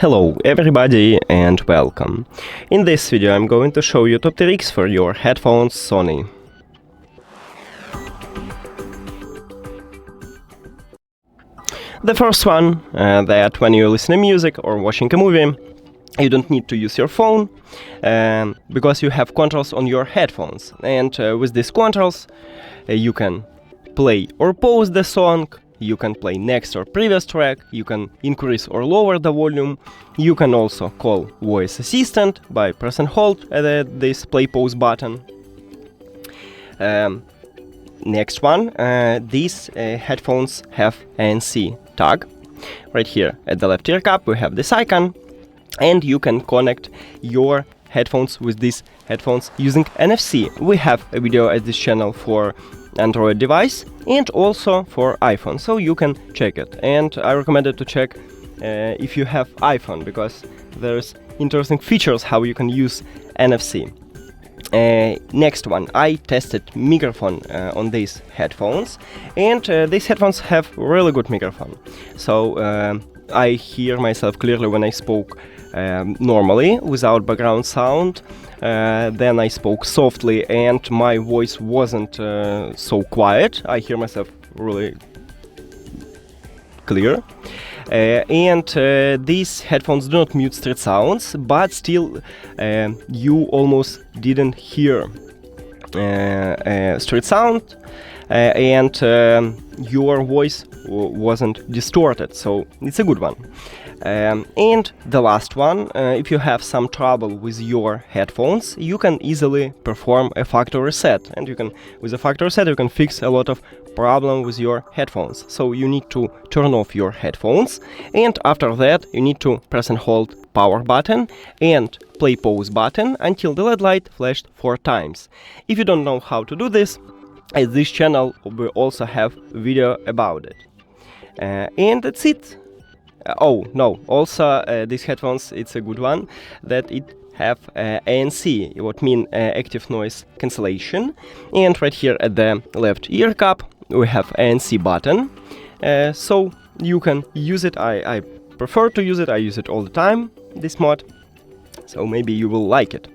Hello everybody and welcome. In this video I'm going to show you top tricks for your headphones Sony. The first one, that when you listen to music or watching a movie, you don't need to use your phone because you have controls on your headphones, and with these controls you can play or pause the song, you can play next or previous track, you can increase or lower the volume, you can also call voice assistant by press and hold this play pause button. Next one, these headphones have ANC tag. Right here at the left ear cup we have this icon, and you can connect your headphones with these headphones using NFC. We have a video at this channel for Android device and also for iPhone, so you can check it. And I recommend it to check if you have iPhone, because there's interesting features how you can use NFC. Next one, I tested microphone on these headphones, and these headphones have really good microphone. So I hear myself clearly when I spoke normally without background sound. Then I spoke softly and my voice wasn't so quiet. I hear myself really clear. And these headphones do not mute street sounds, but still you almost didn't hear street sound, and your voice wasn't distorted, so it's a good one. And the last one, if you have some trouble with your headphones, you can easily perform a factory reset, and with a factory reset you can fix a lot of problem with your headphones. So you need to turn off your headphones, and after that you need to press and hold power button and play pause button until the LED light flashed 4 times. If you don't know how to do this, at this channel we also have video about it. And that's it. Oh no, also these headphones, it's a good one that it have ANC, what mean Active Noise Cancellation. And right here at the left ear cup we have ANC button, so you can use it. I prefer to use it, I use it all the time, this mod, so maybe you will like it.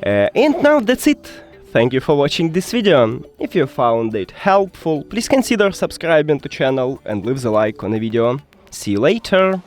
And now that's it. Thank you for watching this video. If you found it helpful, please consider subscribing to the channel and leave the like on the video. See you later!